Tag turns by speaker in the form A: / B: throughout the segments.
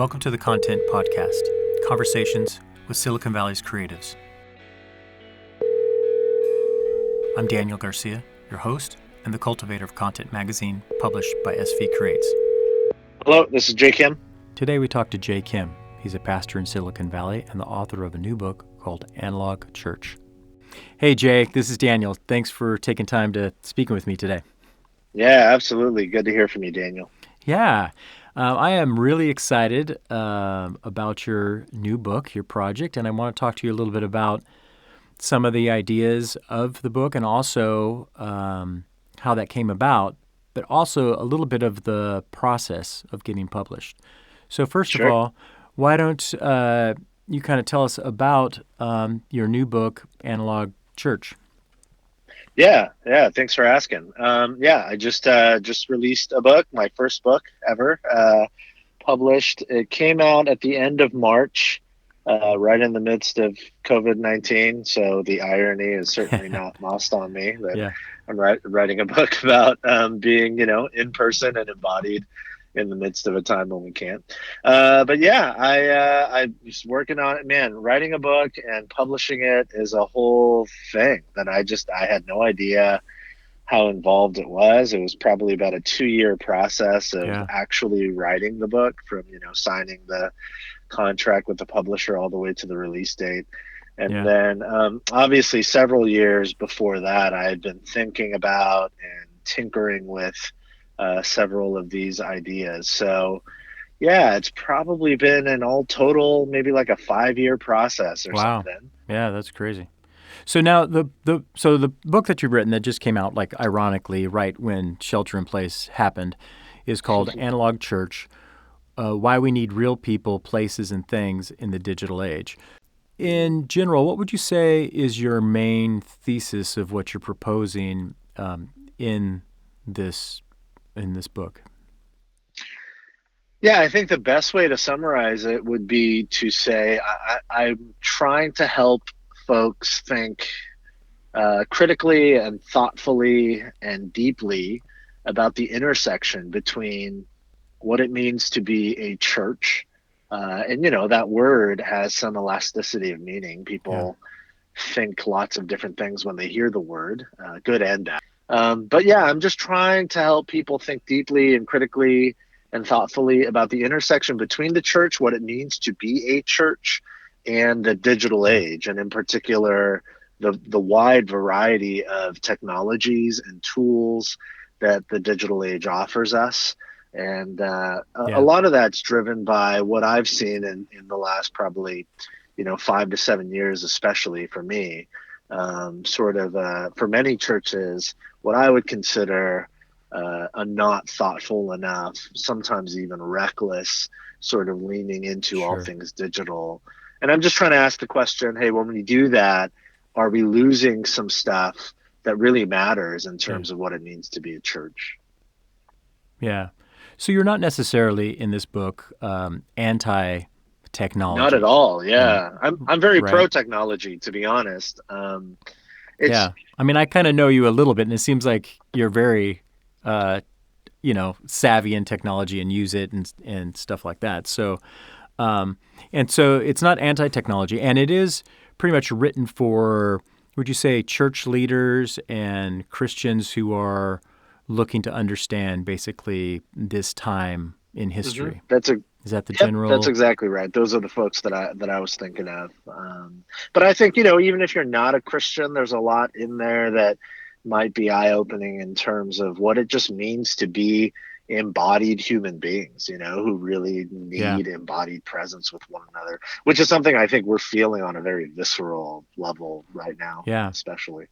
A: Welcome to the Content Podcast, Conversations with Silicon Valley's Creatives. I'm Daniel Garcia, your host and the cultivator of Content Magazine, published by SV Creates.
B: Hello, this is Jay Kim.
A: Today we talk to Jay Kim. He's a pastor in Silicon Valley and the author of a new book called Analog Church. Hey Jay, this is Daniel. Thanks for taking time to speaking with me today.
B: Yeah, absolutely. Good to hear from you, Daniel.
A: Yeah. I am really excited about your new book, your project, and I want to talk to you a little bit about some of the ideas of the book and also how that came about, but also a little bit of the process of getting published. So first of all, why don't you kind of tell us about your new book, Analog Church?
B: Yeah. Thanks for asking. I just released a book, my first book ever, published. It came out at the end of March, right in the midst of COVID-19. So the irony is certainly not lost on me that I'm writing a book about being, in person and embodied in the midst of a time when we can't. I was working on it, man. Writing a book and publishing it is a whole thing that I had no idea how involved it was. It was probably about a 2-year process of actually writing the book, from, signing the contract with the publisher all the way to the release date. And then obviously several years before that, I had been thinking about and tinkering with several of these ideas. So it's probably been an all total, maybe like a 5-year process or something.
A: Yeah, that's crazy. So now the book that you've written that just came out, like ironically, right when shelter in place happened, is called Analog Church, Why We Need Real People, Places, and Things in the Digital Age. In general, what would you say is your main thesis of what you're proposing in this book?
B: Yeah, I think the best way to summarize it would be to say I'm trying to help folks think critically and thoughtfully and deeply about the intersection between what it means to be a church. And that word has some elasticity of meaning. People think lots of different things when they hear the word, good and bad. I'm just trying to help people think deeply and critically and thoughtfully about the intersection between the church, what it means to be a church, and the digital age, and in particular, the wide variety of technologies and tools that the digital age offers us. And a lot of that's driven by what I've seen in the last probably 5 to 7 years, especially for me, for many churches, what I would consider a not thoughtful enough, sometimes even reckless sort of leaning into all things digital. And I'm just trying to ask the question, hey, when we do that, are we losing some stuff that really matters in terms of what it means to be a church?
A: Yeah. So you're not necessarily in this book anti-technology.
B: Not at all. Yeah. I'm very pro-technology, to be honest.
A: I mean, I kind of know you a little bit, and it seems like you're very, savvy in technology and use it and stuff like that. So, so it's not anti-technology, and it is pretty much written for, would you say, church leaders and Christians who are looking to understand basically this time in history. Is that the general?
B: That's exactly right. Those are the folks that I was thinking of. But I think, even if you're not a Christian, there's a lot in there that might be eye-opening in terms of what it just means to be embodied human beings, who really need embodied presence with one another, which is something I think we're feeling on a very visceral level right now, especially.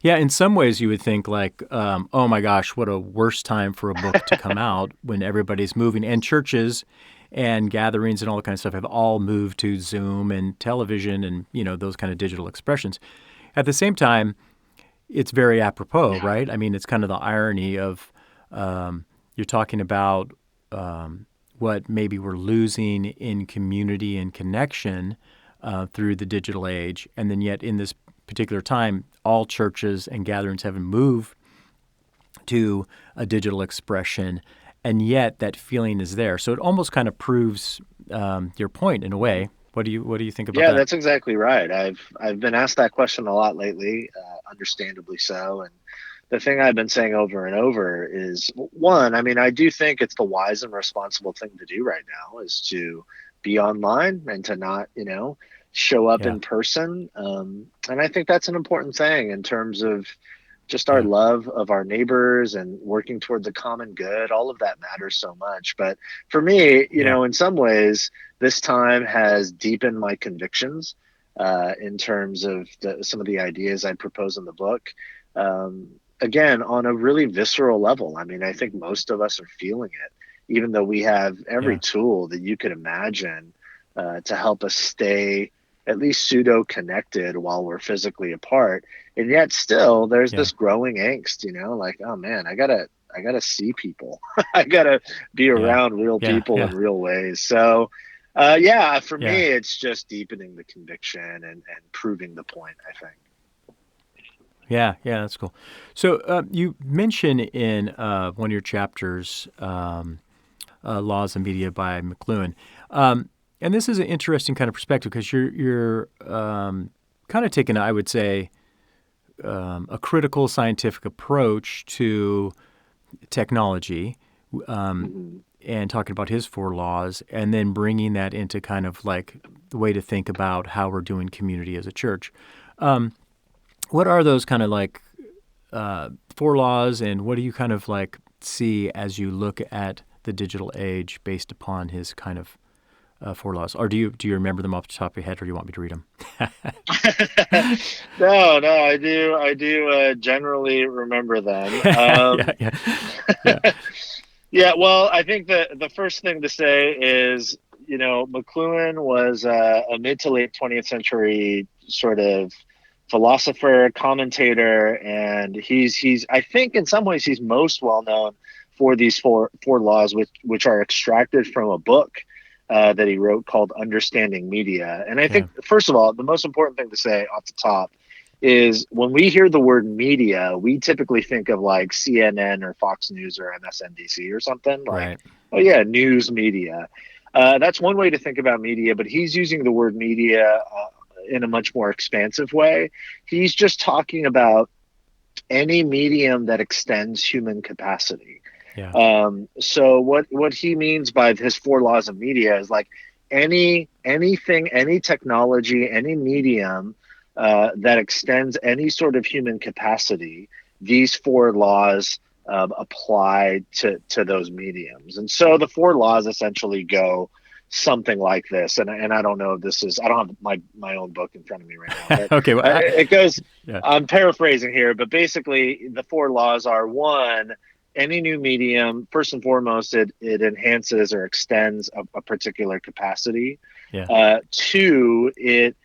A: Yeah, in some ways you would think like, oh my gosh, what a worse time for a book to come out when everybody's moving. And churches and gatherings and all that kind of stuff have all moved to Zoom and television and, those kind of digital expressions. At the same time, it's very apropos, right? I mean, it's kind of the irony of you're talking about what maybe we're losing in community and connection through the digital age. And then yet in this particular time, all churches and gatherings haven't moved to a digital expression, and yet that feeling is there. So it almost kind of proves your point in a way. What do you think about
B: Yeah,
A: that?
B: that's exactly right. I've been asked that question a lot lately, understandably so. And the thing I've been saying over and over is one, I mean, I do think it's the wise and responsible thing to do right now is to be online and to not, show up
A: Yeah,
B: in person. And I think that's an important thing in terms of just our
A: yeah,
B: love of our neighbors and working toward the common good. All of that matters so much. But for me,
A: yeah,
B: in some ways, this time has deepened my convictions in terms of some of the ideas I propose in the book. Again, on a really visceral level. I mean, I think most of us are feeling it, even though we have every
A: yeah,
B: tool that you could imagine to help us stay at least pseudo connected while we're physically apart. And yet still there's
A: yeah,
B: this growing angst, like, oh man, I gotta see people. I gotta be
A: yeah,
B: around real
A: yeah,
B: people in
A: yeah,
B: real ways. So yeah, for me
A: yeah.
B: it's just deepening the conviction and proving the point, I think.
A: Yeah, yeah, that's cool. So you mention in one of your chapters, "Laws of Media" by McLuhan, and this is an interesting kind of perspective because you're kind of taking, I would say, a critical scientific approach to technology, um,
B: Hmm.
A: and talking about his four laws, and then bringing that into kind of like the way to think about how we're doing community as a church. What are those kind of like four laws, and what do you kind of like see as you look at the digital age based upon his kind of four laws? Or do you remember them off the top of your head, or do you want me to read them?
B: No, no, I do generally remember them.
A: Yeah, yeah, yeah,
B: Yeah, well, I think the first thing to say is, McLuhan was a mid to late 20th century sort of philosopher, commentator, and he's I think in some ways he's most well known for these four laws, which are extracted from a book that he wrote called Understanding Media. And I
A: yeah,
B: think first of all, the most important thing to say off the top is when we hear the word media, we typically think of like CNN or Fox News or MSNBC or something like,
A: right,
B: oh yeah, news media. That's one way to think about media, but he's using the word media in a much more expansive way. He's just talking about any medium that extends human capacity.
A: yeah,
B: So what he means by his four laws of media is like anything, any technology, any medium that extends any sort of human capacity. These four laws apply to those mediums, and so the four laws essentially go something like this. And I don't know if this is, I don't have my own book in front of me right now, but
A: okay, well,
B: it goes.
A: yeah,
B: I'm paraphrasing here, but basically the four laws are: one, any new medium, first and foremost, it enhances or extends a particular capacity.
A: yeah,
B: Two, it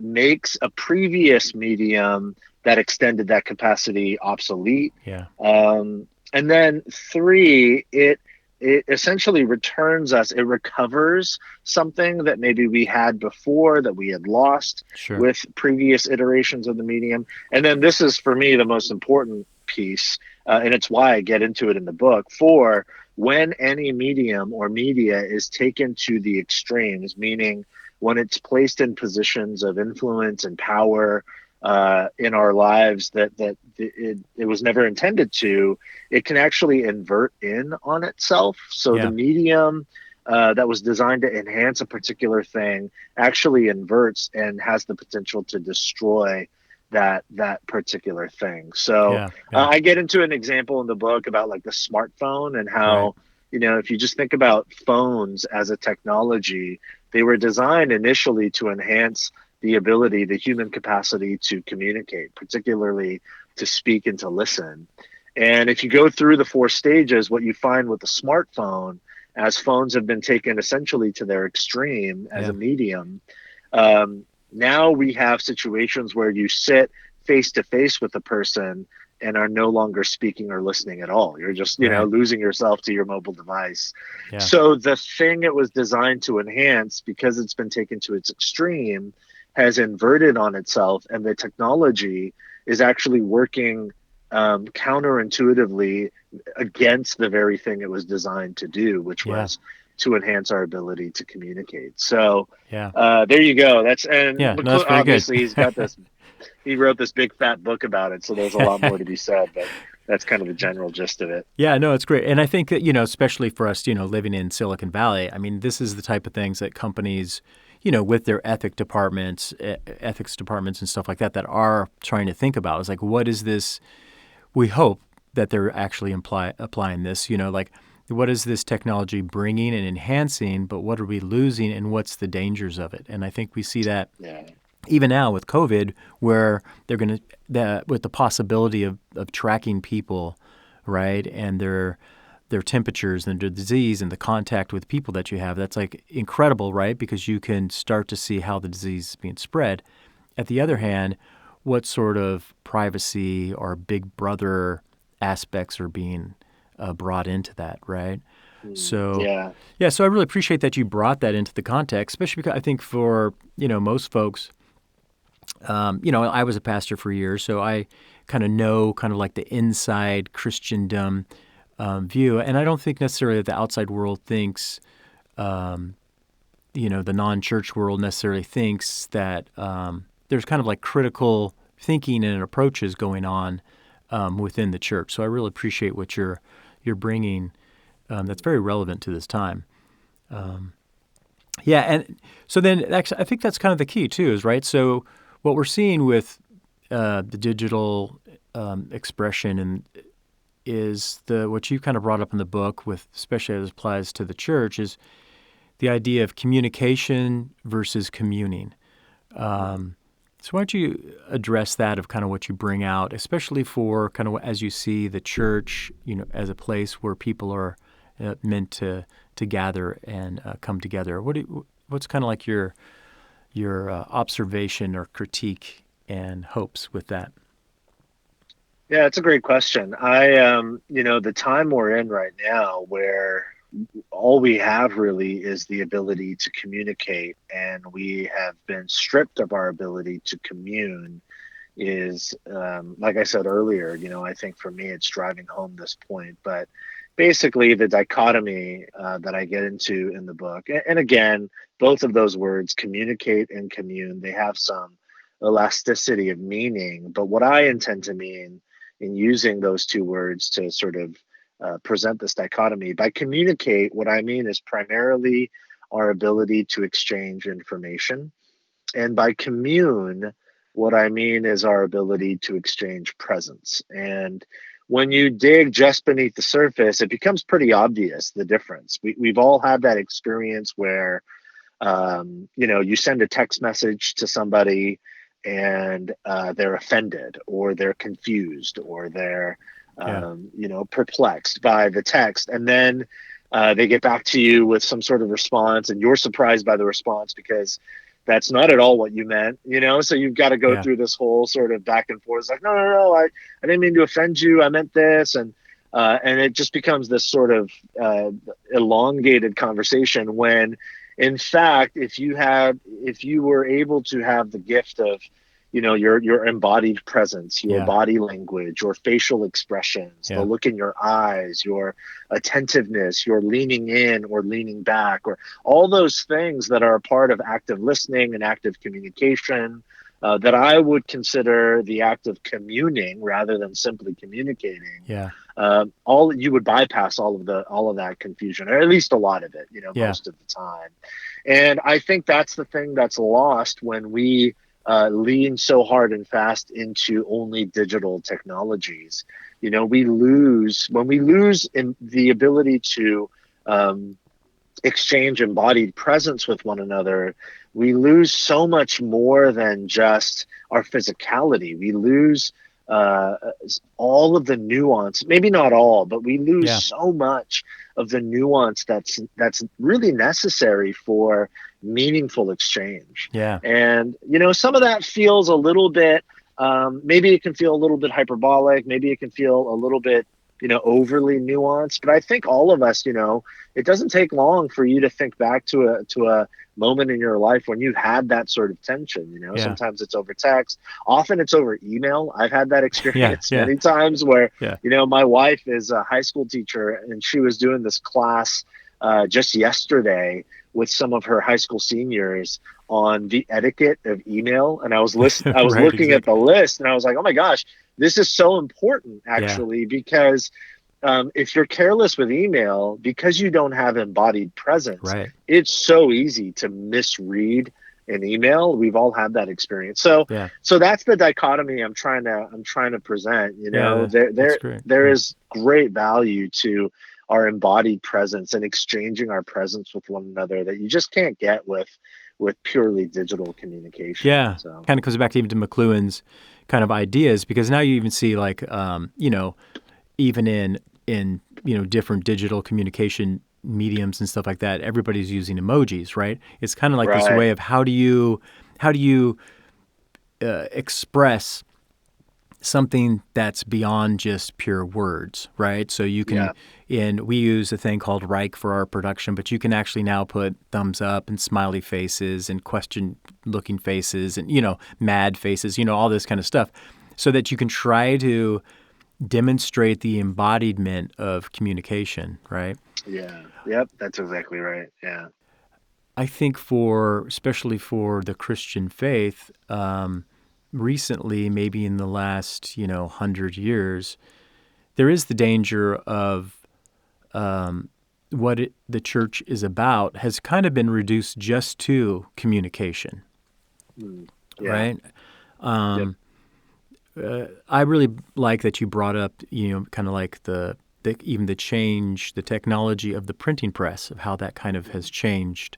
B: makes a previous medium that extended that capacity obsolete.
A: yeah,
B: And then three, it essentially returns us, it recovers something that maybe we had before that we had lost
A: sure,
B: with previous iterations of the medium. And then this is for me the most important piece, and it's why I get into it in the book. For when any medium or media is taken to the extremes, meaning when it's placed in positions of influence and power in our lives that it was never intended to, it can actually invert in on itself. So the
A: yeah,
B: medium that was designed to enhance a particular thing actually inverts and has the potential to destroy that particular thing. So
A: yeah, yeah,
B: I get into an example in the book about like the smartphone and
A: right,
B: how, if you just think about phones as a technology, they were designed initially to enhance the ability, the human capacity to communicate, particularly to speak and to listen. And if you go through the four stages, what you find with the smartphone, as phones have been taken essentially to their extreme as
A: yeah,
B: a medium, now we have situations where you sit face to face with a person and are no longer speaking or listening at all. You're just,
A: right,
B: losing yourself to your mobile device.
A: yeah,
B: So the thing it was designed to enhance, because it's been taken to its extreme, has inverted on itself, and the technology is actually working counterintuitively against the very thing it was designed to do, which
A: yeah,
B: was to enhance our ability to communicate. So
A: Yeah.
B: there you go. And
A: Yeah. No, that's very good.
B: obviously he wrote this big fat book about it, so there's a lot more to be said, but that's kind of the general gist of it.
A: Yeah, no, it's great. And I think that, especially for us, living in Silicon Valley, I mean, this is the type of things that companies, with their ethics departments and stuff like that, that are trying to think about. It's like, what is this? We hope that they're actually applying this, like, what is this technology bringing and enhancing, but what are we losing and what's the dangers of it? And I think we see that
B: Yeah.
A: even now with COVID, where they're going to, with the possibility of tracking people, right, and their temperatures and their disease and the contact with people that you have, that's like incredible, right? Because you can start to see how the disease is being spread. At the other hand, what sort of privacy or big brother aspects are being brought into that, right? So,
B: Yeah.
A: yeah, so I really appreciate that you brought that into the context, especially because I think for, most folks, I was a pastor for years, so I kind of know kind of like the inside Christendom view. And I don't think necessarily that the outside world thinks, the non-church world necessarily thinks that there's kind of like critical thinking and approaches going on within the church. So I really appreciate what you're bringing. That's very relevant to this time. Yeah, and so then actually, I think that's kind of the key too, is right. So what we're seeing with the digital expression and is what you kind of brought up in the book, with especially as it applies to the church, is the idea of communication versus communing. So why don't you address that of kind of what you bring out, especially for kind of as you see the church, as a place where people are meant to gather and come together. What's kind of like your observation or critique and hopes with that?
B: Yeah, it's a great question. The time we're in right now where all we have really is the ability to communicate, and we have been stripped of our ability to commune is, like I said earlier, I think for me it's driving home this point. But basically, the dichotomy that I get into in the book, and again, both of those words, communicate and commune, they have some elasticity of meaning. But what I intend to mean in using those two words to sort of present this dichotomy, by communicate, what I mean is primarily our ability to exchange information. And by commune, what I mean is our ability to exchange presence. And when you dig just beneath the surface, it becomes pretty obvious the difference. We've all had that experience where, you send a text message to somebody and they're offended or they're confused or they're,
A: Yeah,
B: perplexed by the text. And then they get back to you with some sort of response, and you're surprised by the response because that's not at all what you meant, So you've got to go
A: yeah,
B: through this whole sort of back and forth. It's like, no, no, no, I didn't mean to offend you. I meant this. And it just becomes this sort of elongated conversation when, in fact, if you were able to have the gift of, your embodied presence, your
A: yeah,
B: body language, your facial expressions, the
A: yeah,
B: look in your eyes, your attentiveness, your leaning in or leaning back, or all those things that are a part of active listening and active communication, that I would consider the act of communing rather than simply communicating.
A: yeah,
B: All you would bypass all of that confusion, or at least a lot of it,
A: yeah,
B: most of the time. And I think that's the thing that's lost when we lean so hard and fast into only digital technologies. We lose in the ability to exchange embodied presence with one another. We lose so much more than just our physicality. We lose uh, all of the nuance, maybe not all, but we lose
A: yeah,
B: so much of the nuance that's really necessary for meaningful exchange.
A: yeah,
B: And some of that feels a little bit, maybe it can feel a little bit hyperbolic, maybe it can feel a little bit overly nuanced. But I think all of us, it doesn't take long for you to think back to a moment in your life when you've had that sort of tension.
A: yeah,
B: Sometimes it's over text, often it's over email. I've had that
A: yeah,
B: experience
A: yeah,
B: many times where
A: yeah,
B: my wife is a high school teacher and she was doing this class just yesterday with some of her high school seniors on the etiquette of email, and I was
A: Right,
B: looking at the
A: exactly.
B: list, and I was like, oh my gosh, this is so important
A: Yeah,
B: actually, because if you're careless with email, because you don't have embodied presence,
A: right.
B: it's so easy to misread an email. We've all had that experience. So,
A: Yeah,
B: so that's the dichotomy I'm trying to present. You
A: yeah,
B: know,
A: that's great.
B: there
A: Yeah.
B: is great value to our embodied presence and exchanging our presence with one another that you just can't get with purely digital communication.
A: Yeah,
B: So,
A: kind of goes back to even to McLuhan's kind of ideas because now you even see like even in different digital communication mediums and stuff like that, everybody's using emojis, right? It's kind of like this
B: right.
A: way of how do you express something that's beyond just pure words, right? So you can,
B: Yeah.
A: and we use a thing called Reich for our production, but you can actually now put thumbs up and smiley faces and question looking faces and, mad faces, all this kind of stuff so that you can try to demonstrate the embodiment of communication, right?
B: Yeah. Yep. That's exactly right. Yeah.
A: I think especially for the Christian faith, recently, maybe in the last, 100 years, there is the danger of the church is about has kind of been reduced just to communication,
B: Mm. Yeah.
A: right?
B: Yep.
A: I really like that you brought up, kind of like even the change, the technology of the printing press, of how that kind of has changed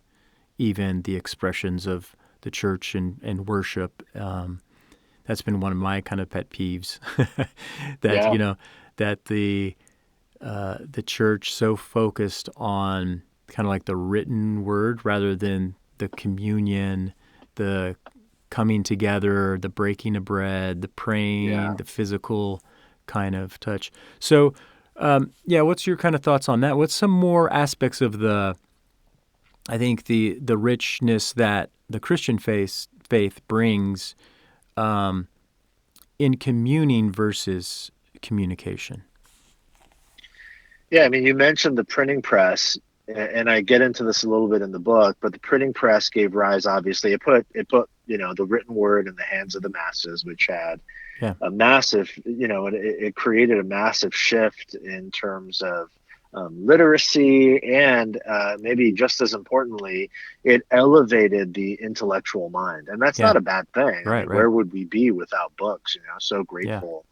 A: even the expressions of the church and worship. That's been one of my kind of pet peeves. that
B: Yeah.
A: that the church so focused on kind of like the written word rather than the communion, the coming together, the breaking of bread, the praying,
B: Yeah.
A: the physical kind of touch. So, yeah, what's your kind of thoughts on that? What's some more aspects of I think the richness that the Christian faith brings in communing versus communication?
B: Yeah, I mean, you mentioned the printing press, and I get into this a little bit in the book, but the printing press gave rise, obviously, it put the written word in the hands of the masses, which had
A: Yeah,
B: a massive, it created a massive shift in terms of literacy, and maybe just as importantly, it elevated the intellectual mind, and that's
A: yeah,
B: not a bad thing. I
A: right,
B: mean,
A: right,
B: where would we be without books? So
A: yeah,
B: grateful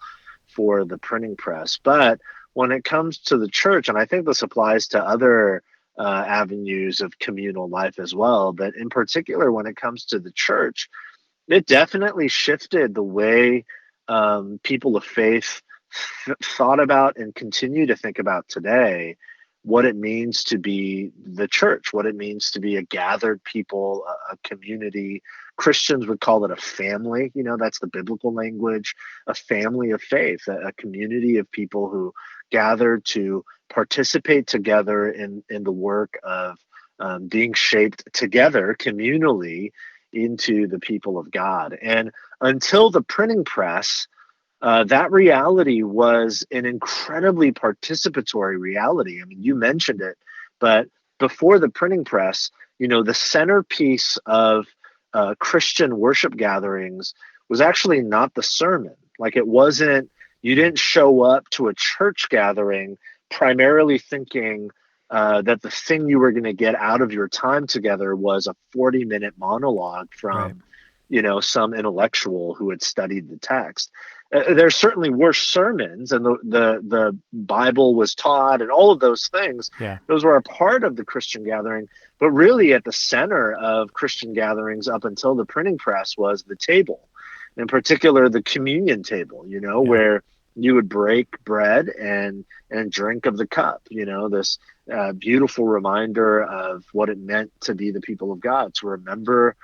B: for the printing press. But when it comes to the church, and I think this applies to other avenues of communal life as well, but in particular, when it comes to the church, it definitely shifted the way people of faith thought about and continue to think about today what it means to be the church, what it means to be a gathered people, a community. Christians would call it a family. That's the biblical language, a family of faith, a community of people who gather to participate together in the work of being shaped together communally into the people of God. And until the printing press, that reality was an incredibly participatory reality. I mean, you mentioned it, but before the printing press, the centerpiece of Christian worship gatherings was actually not the sermon. Like, it wasn't, you
A: yeah,
B: didn't show up to a church gathering primarily thinking that the thing you were going to get out of your time together was a 40-minute monologue
A: right,
B: from, some intellectual who had studied the text. There certainly were sermons, and the Bible was taught, and all of those things.
A: yeah,
B: Those were a part of the Christian gathering, but really at the center of Christian gatherings up until the printing press was the table, in particular the communion table.
A: yeah,
B: Where you would break bread and drink of the cup. This beautiful reminder of what it meant to be the people of God, to remember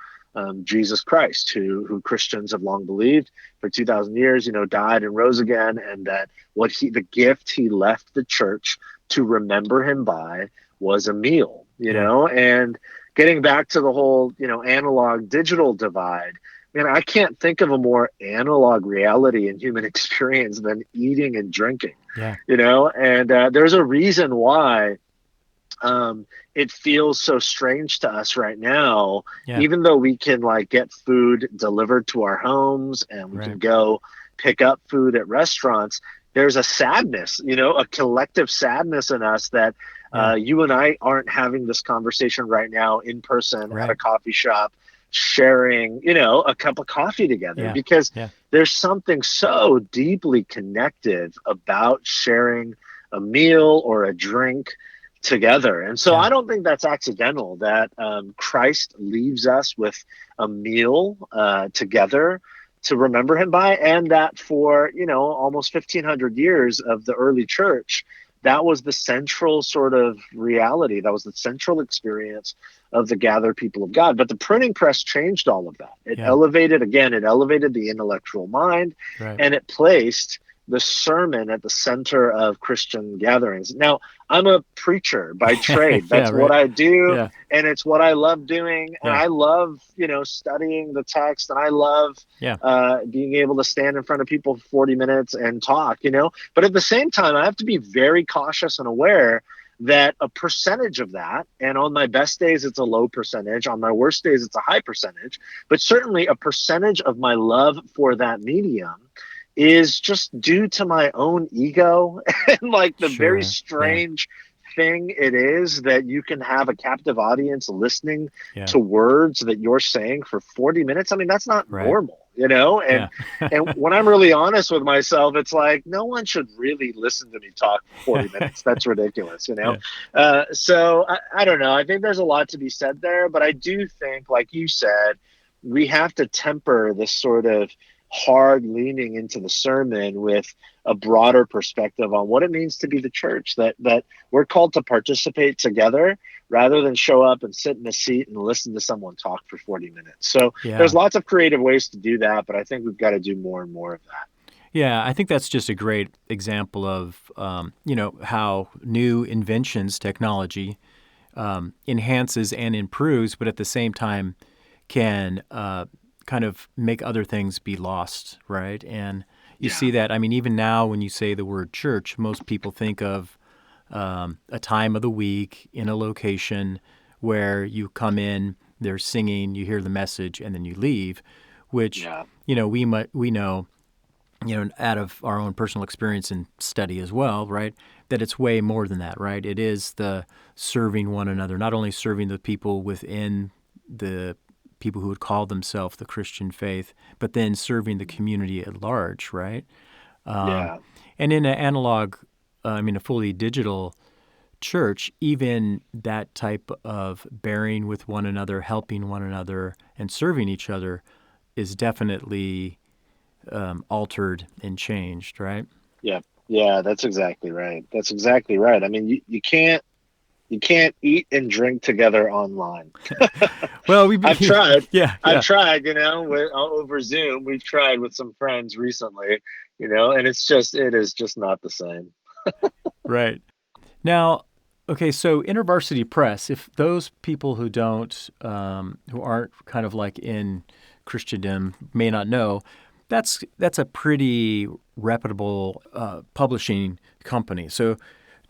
B: Jesus Christ, who Christians have long believed for 2,000 years, died and rose again, and that the gift he left the church to remember him by was a meal,
A: yeah,
B: and getting back to the whole, analog digital divide. Man, I can't think of a more analog reality in human experience than eating and drinking,
A: yeah,
B: and there's a reason why it feels so strange to us right now,
A: Yeah.
B: even though we can like get food delivered to our homes and we
A: Right.
B: can go pick up food at restaurants. There's a sadness, a collective sadness in us that
A: Yeah.
B: you and I aren't having this conversation right now in person at a
A: Right.
B: coffee shop, sharing, a cup of coffee together,
A: Yeah.
B: because
A: Yeah.
B: there's something so deeply connective about sharing a meal or a drink together. And so
A: Yeah.
B: I don't think that's accidental that Christ leaves us with a meal together to remember him by, and that for, almost 1500 years of the early church, that was the central sort of reality. That was the central experience of the gathered people of God. But the printing press changed all of that.
A: Yeah.
B: It elevated the intellectual mind,
A: Right.
B: and it placed the sermon at the center of Christian gatherings. Now, I'm a preacher by trade.
A: Yeah.
B: That's what
A: Right.
B: I do,
A: Yeah.
B: and it's what I love doing. And
A: Yeah.
B: I love, studying the text, and I love
A: Yeah.
B: being able to stand in front of people for 40 minutes and talk. But at the same time, I have to be very cautious and aware that a percentage of that, and on my best days, it's a low percentage. On my worst days, it's a high percentage. But certainly a percentage of my love for that medium is just due to my own ego and like the very
A: Sure. Yeah.
B: strange thing it is that you can have a captive audience listening
A: Yeah.
B: to words that you're saying for 40 minutes. I mean, that's not
A: Right.
B: normal.
A: Yeah.
B: And when I'm really honest with myself, it's like no one should really listen to me talk for 40 minutes. That's ridiculous.
A: Yeah.
B: So I don't know. I think there's a lot to be said there, but I do think, like you said, we have to temper this sort of hard leaning into the sermon with a broader perspective on what it means to be the church, that we're called to participate together rather than show up and sit in a seat and listen to someone talk for 40 minutes. So there's
A: Yeah.
B: lots of creative ways to do that, but I think we've got to do more and more of that.
A: Yeah, I think that's just a great example of how new inventions, technology, enhances and improves, but at the same time can kind of make other things be lost, right? And you
B: Yeah.
A: see that. I mean, even now when you say the word church, most people think of a time of the week in a location where you come in, they're singing, you hear the message, and then you leave, which
B: Yeah.
A: we know out of our own personal experience and study as well, right, that it's way more than that, right? It is the serving one another, not only serving the people within the people who would call themselves the Christian faith, but then serving the community at large, right?
B: Yeah.
A: And in an analog, a fully digital church, even that type of bearing with one another, helping one another, and serving each other is definitely altered and changed, right?
B: Yeah. Yeah. That's exactly right. That's exactly right. I mean, you can't eat and drink together online.
A: Well,
B: I've tried.
A: yeah,
B: I've
A: yeah,
B: tried, over Zoom. We've tried with some friends recently, and it is just not the same.
A: right. Now, okay, so InterVarsity Press, if those people who aren't kind of like in Christendom may not know, that's a pretty reputable publishing company. So,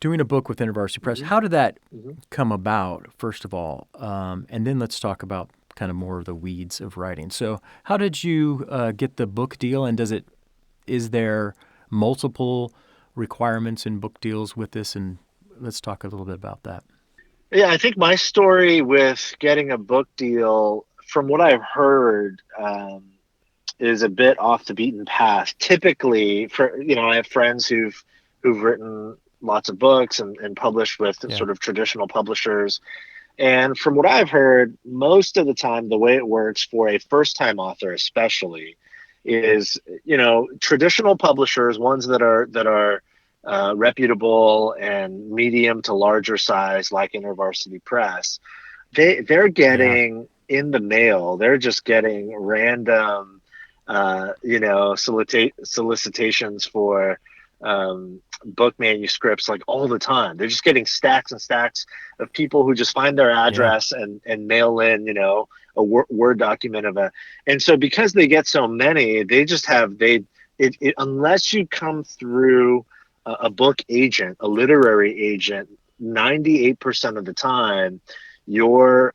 A: doing a book with InterVarsity Press,
B: Hmm.
A: how did that
B: Hmm.
A: come about? First of all, and then let's talk about kind of more of the weeds of writing. So, how did you get the book deal, and is there multiple requirements in book deals with this? And let's talk a little bit about that.
B: Yeah, I think my story with getting a book deal, from what I've heard, is a bit off the beaten path. Typically, I have friends who've written lots of books and published with
A: Yeah.
B: sort of traditional publishers. And from what I've heard, most of the time, the way it works for a first time author, especially, is traditional publishers, ones that are reputable and medium to larger size, like InterVarsity Press. They're
A: Yeah.
B: getting in the mail. They're just getting random, solicitations for book manuscripts like all the time. They're just getting stacks and stacks of people who just find their
A: Yeah.
B: address and mail in, a Word document and so because they get so many, they just have, unless you come through a book agent, a literary agent, 98% of the time, your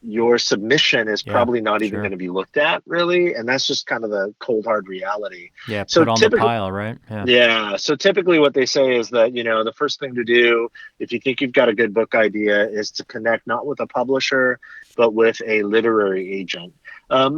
B: your submission is
A: Yeah,
B: probably not even going
A: sure.
B: to be looked at really, and that's just kind of the cold hard reality.
A: Yeah,
B: So
A: put on the
B: typically,
A: pile, right? Yeah.
B: yeah. So typically, what they say is that, the first thing to do if you think you've got a good book idea is to connect not with a publisher, but with a literary agent.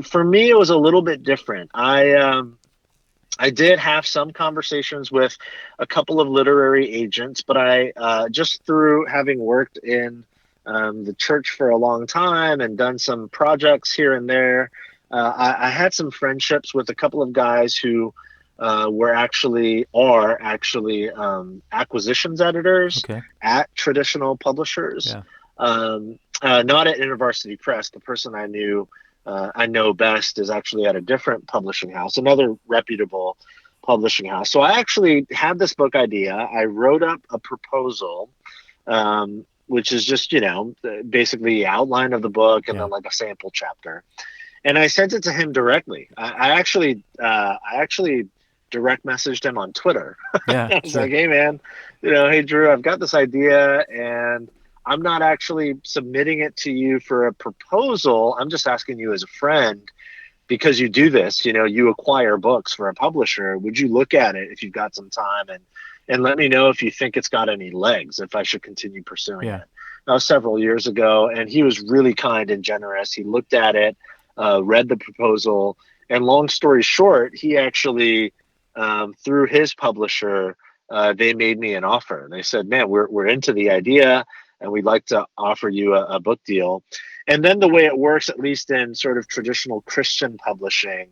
B: For me, it was a little bit different. I did have some conversations with a couple of literary agents, but I just through having worked in the church for a long time and done some projects here and there, I had some friendships with a couple of guys who are actually acquisitions editors
A: Okay.
B: at traditional publishers.
A: Yeah.
B: Not at InterVarsity Press. The person I know best is actually at a different publishing house, another reputable publishing house. So I actually had this book idea. I wrote up a proposal, which is just, basically the outline of the book and
A: Yeah.
B: then like a sample chapter. And I sent it to him directly. I actually direct messaged him on Twitter.
A: Yeah,
B: I was like,
A: sure.
B: hey man, hey Drew, I've got this idea and I'm not actually submitting it to you for a proposal. I'm just asking you as a friend because you do this, you acquire books for a publisher. Would you look at it if you've got some time and let me know if you think it's got any legs, if I should continue pursuing
A: Yeah.
B: it. That was several years ago, and he was really kind and generous. He looked at it, read the proposal, and long story short, he actually, through his publisher, they made me an offer. They said, "Man, we're into the idea, and we'd like to offer you a book deal." And then the way it works, at least in sort of traditional Christian publishing,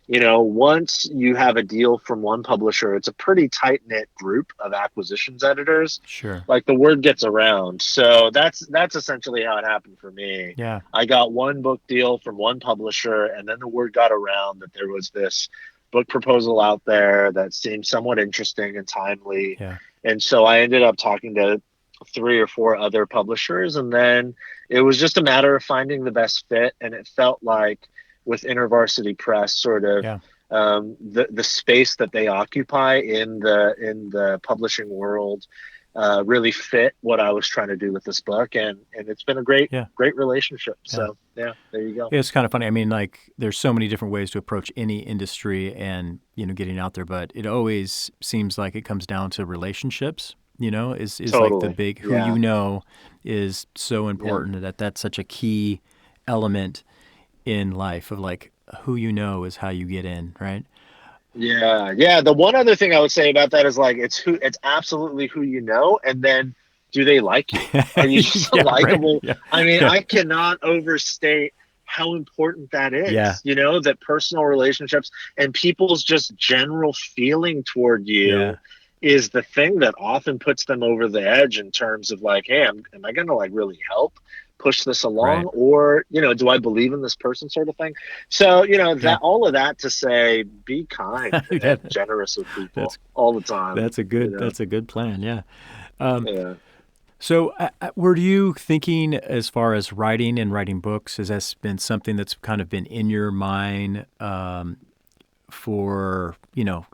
B: once you have a deal from one publisher, it's a pretty tight knit group of acquisitions editors.
A: Sure.
B: Like the word gets around. So that's essentially how it happened for me.
A: Yeah.
B: I got one book deal from one publisher, and then the word got around that there was this book proposal out there that seemed somewhat interesting and timely.
A: Yeah.
B: And so I ended up talking to three or four other publishers, and then it was just a matter of finding the best fit. And it felt like with InterVarsity Press, sort of
A: Yeah.
B: the space that they occupy in the publishing world really fit what I was trying to do with this book, and it's been a great
A: Yeah.
B: relationship.
A: Yeah.
B: So yeah, there you go.
A: It's kind of funny. I mean, like, there's so many different ways to approach any industry and, getting out there, but it always seems like it comes down to relationships, is like the
B: Totally.
A: big who
B: Yeah.
A: is so
B: Yeah.
A: important that's such a key element in life of like who is how you get in, right?
B: Yeah, yeah. The one other thing I would say about that is like it's absolutely who you know, and then do they like you? Are you just a
A: Yeah, right.
B: likable?
A: Yeah.
B: I mean,
A: Yeah.
B: I cannot overstate how important that
A: Yeah.
B: is. That personal relationships and people's just general feeling toward
A: Yeah.
B: you is the thing that often puts them over the edge in terms of like, hey, am I going to like really help push this along,
A: Right.
B: or do I believe in this person, sort of thing. So
A: Yeah.
B: that all of that to say, be kind and
A: That-
B: generous with people
A: that's
B: all the time.
A: that's a good plan. Yeah. Um,
B: Yeah.
A: so, were you thinking as far as writing and writing books? Has that been something that's kind of been in your mind for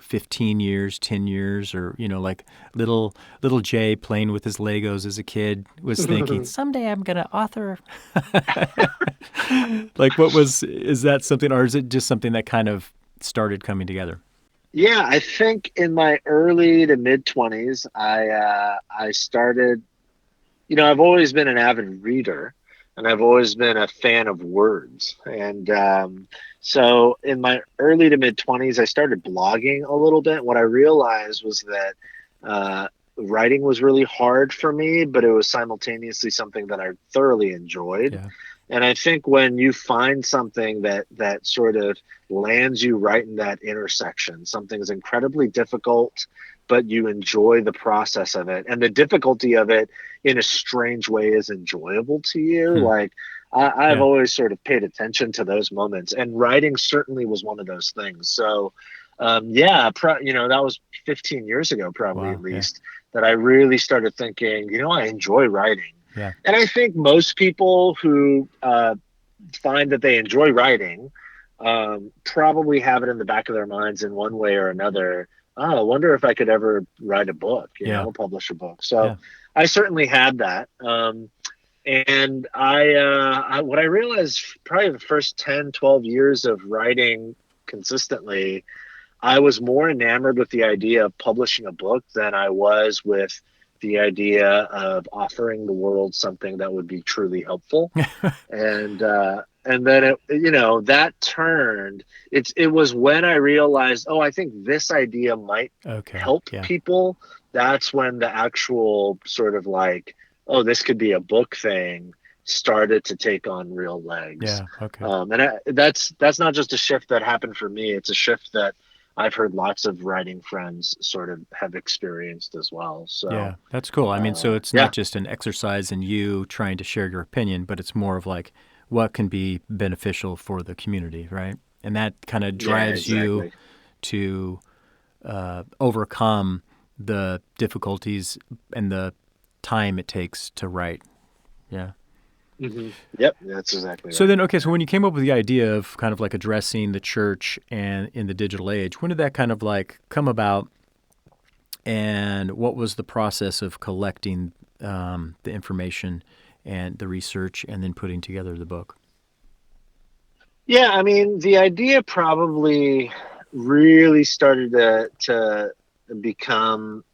A: 15 years, 10 years, or like little Jay playing with his Legos as a kid was thinking someday I'm gonna author? Like, is that something, or is it just something that kind of started coming together?
B: Yeah, I think in my early to mid 20s, I started. I've always been an avid reader, and I've always been a fan of words. And so in my early to mid 20s, I started blogging a little bit. What I realized was that writing was really hard for me, but it was simultaneously something that I thoroughly enjoyed.
A: Yeah.
B: And I think when you find something that sort of lands you right in that intersection, something is incredibly difficult, but you enjoy the process of it. And the difficulty of it in a strange way is enjoyable to you.
A: Hmm.
B: Like I've
A: Yeah.
B: always sort of paid attention to those moments, and writing certainly was one of those things. So yeah, that was 15 years ago, probably at
A: Wow. Yeah.
B: least, that I really started thinking, I enjoy writing.
A: Yeah.
B: And I think most people who find that they enjoy writing probably have it in the back of their minds in one way or another. oh, I wonder if I could ever write a book,
A: Yeah.
B: publish a book. So
A: Yeah.
B: I certainly had that. And what I realized probably the first 10, 12 years of writing consistently, I was more enamored with the idea of publishing a book than I was with the idea of offering the world something that would be truly helpful. And then that turned. It was when I realized, oh, I think this idea might
A: Okay.
B: help
A: Yeah.
B: people. That's when the actual sort of like, oh, this could be a book thing started to take on real legs.
A: Yeah. Okay.
B: That's not just a shift that happened for me. It's a shift that I've heard lots of writing friends sort of have experienced as well.
A: Yeah,
B: So,
A: that's cool. I mean, so it's not
B: yeah,
A: just an exercise in you trying to share your opinion, but it's more of like what can be beneficial for the community, right? And that kind of
B: yeah,
A: drives you
B: exactly.
A: to overcome the difficulties and the time it takes to write. Yeah.
B: Yep, that's exactly
A: So
B: right.
A: then, okay, so when you came up with the idea of kind of like addressing the church and in the digital age, when did that kind of like come about? And what was the process of collecting the information and the research and then putting together the book?
B: Yeah, I mean, the idea probably really started to become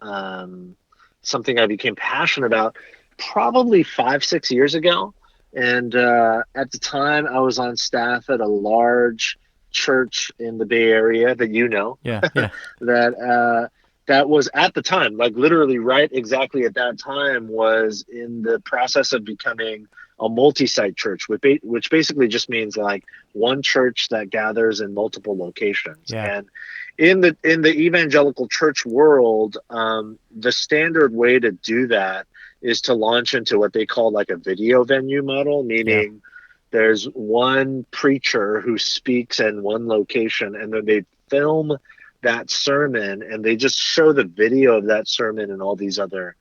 B: um, something I became passionate about probably 5, 6 years ago. And at the time, I was on staff at a large church in the Bay Area that
A: Yeah, yeah,
B: that that was at the time, like literally right exactly at that time, was in the process of becoming a multi-site church, which basically just means like one church that gathers in multiple locations.
A: yeah,
B: And in the evangelical church world, the standard way to do that is to launch into what they call like a video venue model,
A: yeah,
B: meaning there's one preacher who speaks in one location, and then they film that sermon and they just show the video of that sermon in all these other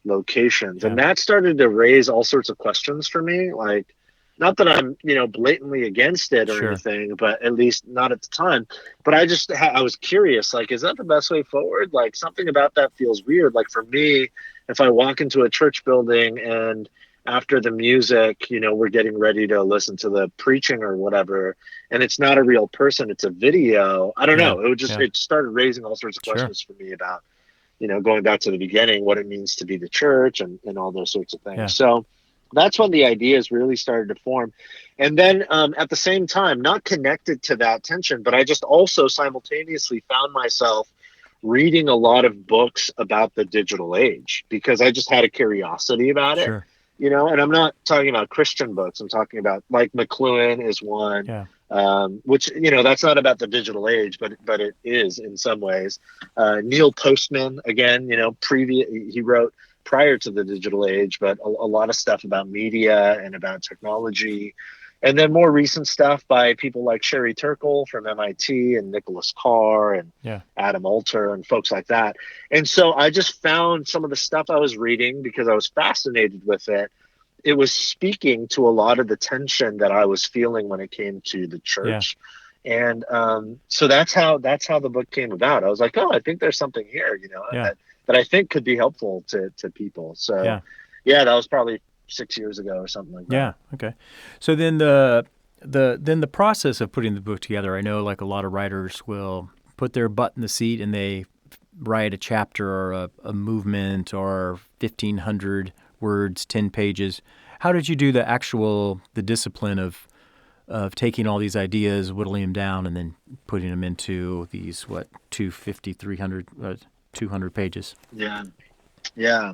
B: locations.
A: yeah.
B: And that started to raise all sorts of questions for me. Like, not that I'm, blatantly against it or
A: Sure.
B: anything, but at least not at the time. But I was curious, like, is that the best way forward? Like, something about that feels weird. Like, for me, if I walk into a church building and after the music, we're getting ready to listen to the preaching or whatever, and it's not a real person, it's a video. I don't
A: Yeah,
B: know.
A: yeah,
B: It started raising all sorts of
A: sure.
B: questions for me about, going back to the beginning, what it means to be the church and all those sorts of
A: Yeah,
B: things. So that's when the ideas really started to form. And then at the same time, not connected to that tension, but I just also simultaneously found myself reading a lot of books about the digital age because I just had a curiosity about it.
A: sure.
B: And I'm not talking about Christian books. I'm talking about like McLuhan is one,
A: Yeah,
B: which that's not about the digital age, but it is in some ways. Neil Postman, again, he wrote prior to the digital age, but a lot of stuff about media and about technology. And then more recent stuff by people like Sherry Turkle from MIT and Nicholas Carr and
A: yeah,
B: Adam Alter and folks like that. And so I just found some of the stuff I was reading because I was fascinated with it. It was speaking to a lot of the tension that I was feeling when it came to the
A: yeah,
B: church. And so that's how the book came about. I was like, oh, I think there's something here,
A: yeah,
B: that I think could be helpful to people. So
A: yeah,
B: yeah, that was probably 6 years ago or something like that.
A: yeah. Okay. So then the process of putting the book together, I know like a lot of writers will put their butt in the seat and they write a chapter or a movement or 1,500 words, 10 pages. How did you do the discipline of taking all these ideas, whittling them down, and then putting them into these, what, 250, 300, 200 pages?
B: Yeah. Yeah.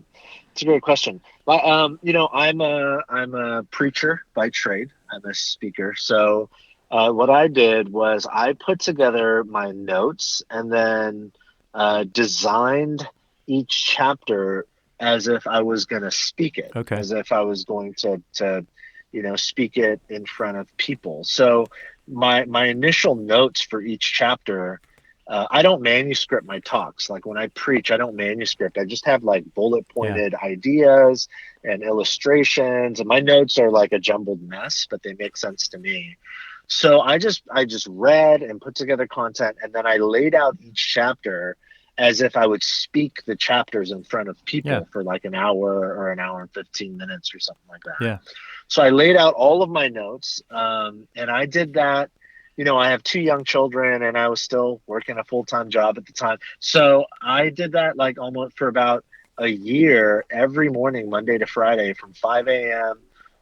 B: It's a great question. But I'm a preacher by trade. I'm a speaker. So what I did was I put together my notes and then designed each chapter as if I was going to speak it,
A: Okay.
B: as if I was going to speak it in front of people. So my initial notes for each chapter, I don't manuscript my talks. Like when I preach, I don't manuscript. I just have like bullet
A: Yeah.
B: pointed ideas and illustrations. And my notes are like a jumbled mess, but they make sense to me. So I just read and put together content, and then I laid out each chapter as if I would speak the chapters in front of
A: Yeah.
B: people for like an hour or an hour and 15 minutes or something like that.
A: Yeah.
B: So I laid out all of my notes, and I did that. I have two young children, and I was still working a full-time job at the time. So I did that like almost for about a year, every morning, Monday to Friday, from 5 a.m.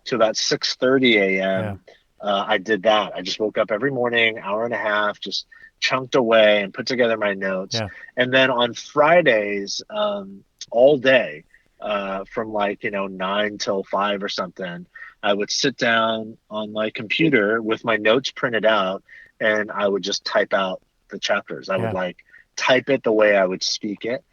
B: to about 6:30
A: Yeah.
B: a.m. I did that. I just woke up every morning, hour and a half, just chunked away and put together my notes.
A: Yeah.
B: And then on Fridays, all day, from like 9 till 5 or something, I would sit down on my computer with my notes printed out, and I would just type out the chapters. I would
A: Yeah.
B: like type it the way I would speak it.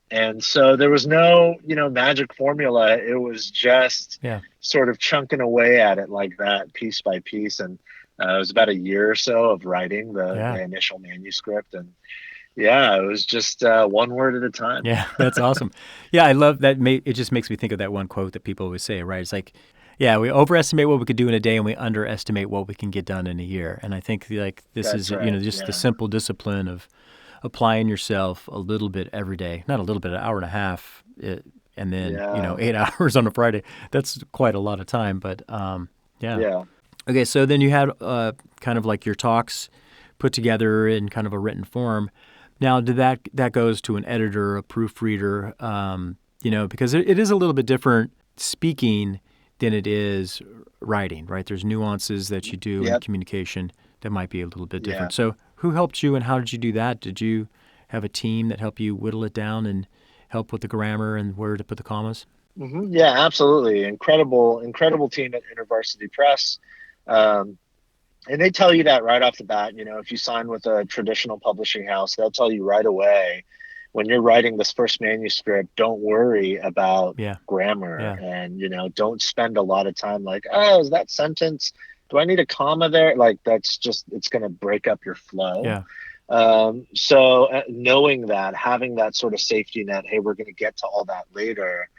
B: And so there was no, magic formula. It was just
A: Yeah.
B: sort of chunking away at it like that, piece by piece. And it was about a year or so of writing the
A: Yeah.
B: initial manuscript. And yeah, it was just one word at a time.
A: Yeah, that's awesome. Yeah, I love that. It just makes me think of that one quote that people always say, right? It's like, yeah, we overestimate what we could do in a day, and we underestimate what we can get done in a year. And I think like this is
B: That's right.
A: just the
B: Yeah.
A: simple discipline of applying yourself a little bit every day, not a little bit, an hour and a half, and then
B: Yeah.
A: 8 hours on a Friday. That's quite a lot of time. But yeah.
B: Yeah.
A: Okay, so then you had kind of like your talks put together in kind of a written form. Now, did that goes to an editor, a proofreader? Because it is a little bit different speaking than it is writing, right? There's nuances that you do in
B: Yep.
A: communication that might be a little bit
B: Yeah.
A: different. So, who helped you, and how did you do that? Did you have a team that helped you whittle it down and help with the grammar and where to put the commas?
B: Yeah, absolutely. Incredible, incredible team at InterVarsity Press. Um, and they tell you that right off the bat. If you sign with a traditional publishing house, they'll tell you right away, when you're writing this first manuscript, don't worry about
A: Yeah,
B: grammar,
A: yeah,
B: and don't spend a lot of time like, oh, is that sentence, do I need a comma there? Like, that's just, it's going to break up your flow.
A: yeah,
B: So knowing that, having that sort of safety net, hey, we're going to get to all that later,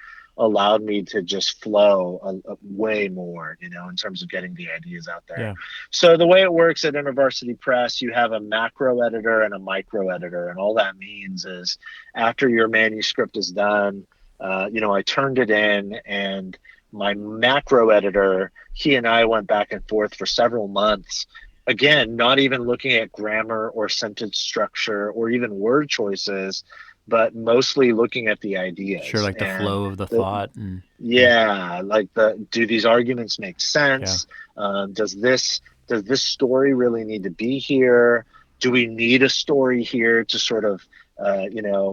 B: allowed me to just flow way more, in terms of getting the ideas out there.
A: yeah,
B: So the way it works at InterVarsity Press, you have a macro editor and a micro editor, and all that means is after your manuscript is done, I turned it in, and my macro editor, he and I went back and forth for several months. Again, not even looking at grammar or sentence structure or even word choices, but mostly looking at the
A: sure,
B: ideas
A: like the
B: and
A: flow of the
B: the,
A: thought and yeah,
B: yeah, like do these arguments make
A: yeah,
B: sense? Does this story really need to be here? Do we need a story here to sort of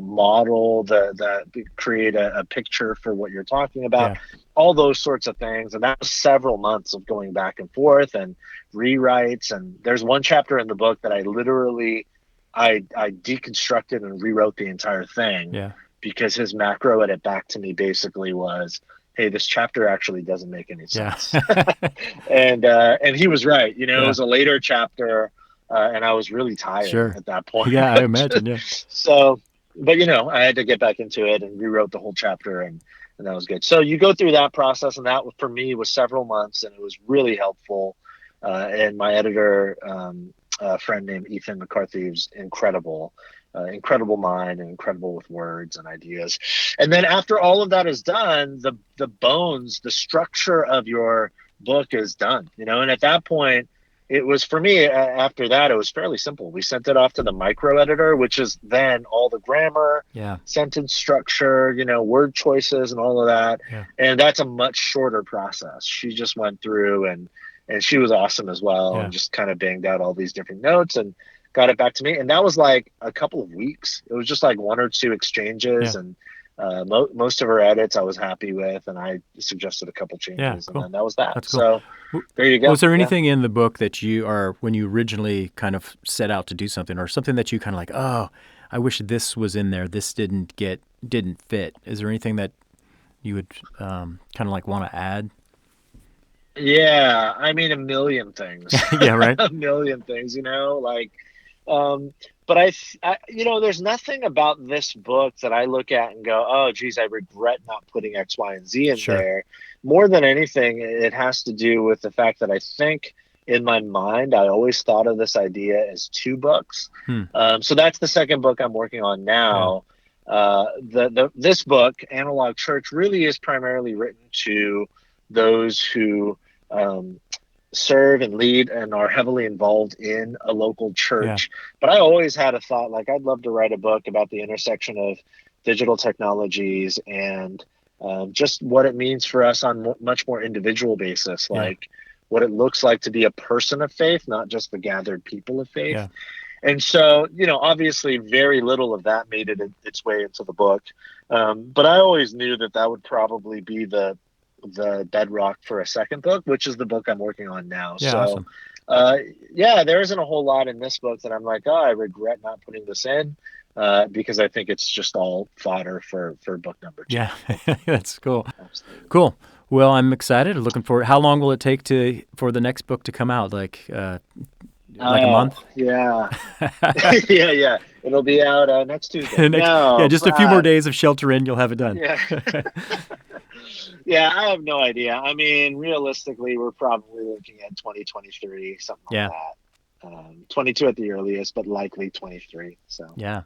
B: model create a picture for what you're talking about?
A: yeah,
B: All those sorts of things, and that was several months of going back and forth and rewrites. And there's one chapter in the book that I literally I deconstructed and rewrote the entire thing
A: yeah,
B: because his macro edit back to me basically was, hey, this chapter actually doesn't make any
A: yeah,
B: sense. And he was right. It
A: yeah,
B: was a later chapter, and I was really tired
A: sure,
B: at that point.
A: yeah, I imagine, yeah,
B: So, but I had to get back into it and rewrote the whole chapter, and that was good. So you go through that process, and that for me was several months, and it was really helpful. And my editor, a friend named Ethan McCarthy, was incredible. Incredible mind and incredible with words and ideas. And then after all of that is done, the bones, the structure of your book is done. And at that point, it was for me. After that, it was fairly simple. We sent it off to the micro editor, which is then all the grammar,
A: yeah,
B: sentence structure, word choices, and all of that.
A: yeah,
B: And that's a much shorter process. She just went through, and she was awesome as well,
A: yeah,
B: and just kind of banged out all these different notes and got it back to me. And that was like a couple of weeks. It was just like one or two exchanges,
A: yeah,
B: and most of her edits I was happy with, and I suggested a couple
A: yeah,
B: changes, and
A: cool.
B: then that was that.
A: That's cool.
B: So there you go.
A: Was there
B: Yeah.
A: anything in the book that you are, when you originally kind of set out to do something, or something that you kind of like, oh, I wish this was in there, this didn't fit? Is there anything that you would kind of like want to add?
B: Yeah, I mean, a million things,
A: Yeah, right.
B: a million things, like, um, but there's nothing about this book that I look at and go, oh, geez, I regret not putting X, Y, and Z in
A: Sure.
B: there. More than anything, it has to do with the fact that I think in my mind, I always thought of this idea as two books.
A: Hmm.
B: So that's the second book I'm working on
A: Yeah.
B: now. This book, Analog Church, really is primarily written to those who serve and lead and are heavily involved in a local
A: Yeah.
B: church. But I always had a thought, like, I'd love to write a book about the intersection of digital technologies and just what it means for us on much more individual basis,
A: Yeah.
B: like what it looks like to be a person of faith, not just the gathered people of faith.
A: Yeah.
B: And so, obviously, very little of that made its way into the book. But I always knew that that would probably be the bedrock for a second book, which is the book I'm working on now.
A: Yeah.
B: So,
A: Awesome.
B: yeah, there isn't a whole lot in this book that I'm like, oh, I regret not putting this in, because I think it's just all fodder for book number 2.
A: Yeah. That's cool.
B: Absolutely.
A: Cool. Well, I'm excited. Looking forward. How long will it take for the next book to come out? Like a month?
B: Yeah. Yeah. It'll be out next Tuesday.
A: Yeah,
B: No,
A: just a few more days of shelter in, you'll have it done.
B: yeah. Yeah, I have no idea. I mean, realistically, we're probably looking at 2023, something like
A: Yeah.
B: that. 22 at the earliest, but likely 23. So,
A: Yeah.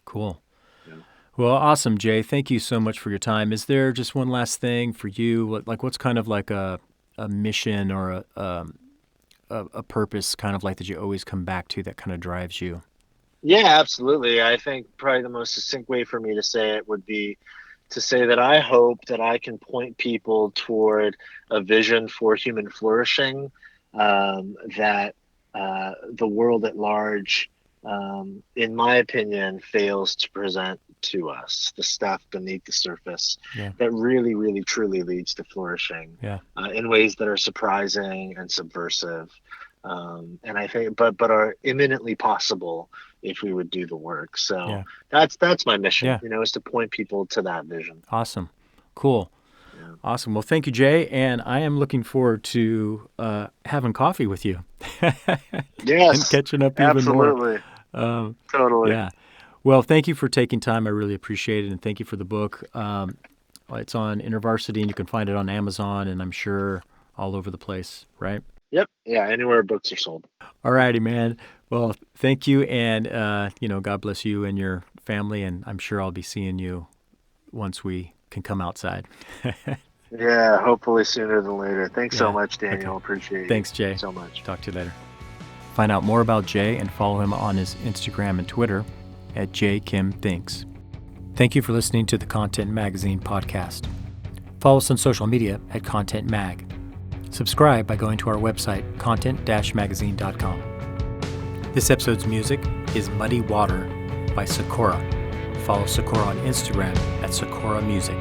A: Cool.
B: yeah.
A: Well, awesome, Jay. Thank you so much for your time. Is there just one last thing for you? What's kind of like a mission or a purpose kind of like that you always come back to that kind of drives you?
B: Yeah, absolutely. I think probably the most succinct way for me to say it would be to say that I hope that I can point people toward a vision for human flourishing, that the world at large, in my opinion, fails to present to us, the stuff beneath the surface
A: Yeah.
B: that really, really, truly leads to flourishing
A: Yeah.
B: in ways that are surprising and subversive. And I think, but are imminently possible if we would do the work. So
A: Yeah.
B: that's my mission,
A: Yeah.
B: is to point people to that vision.
A: Awesome. Cool.
B: Yeah.
A: Awesome. Well, thank you, Jay. And I am looking forward to having coffee with you and
B: Yes,
A: catching up even more.
B: absolutely. Totally.
A: Yeah. Well, thank you for taking time. I really appreciate it. And thank you for the book. It's on InterVarsity, and you can find it on Amazon, and I'm sure all over the place, right?
B: Yep. Yeah. Anywhere books are sold.
A: All righty, man. Well, thank you. And, God bless you and your family. And I'm sure I'll be seeing you once we can come outside.
B: Yeah. Hopefully sooner than later. Thanks so
A: Yeah,
B: much, Daniel.
A: okay.
B: Appreciate
A: Thanks,
B: you
A: Jay.
B: so much.
A: Talk to you later. Find out more about Jay and follow him on his Instagram and Twitter at JKimThinks. Thank you for listening to the Content Magazine podcast. Follow us on social media at Content Mag. Subscribe by going to our website, content-magazine.com. This episode's music is Muddy Water by Sakura. Follow Sakura on Instagram at Sakura Music.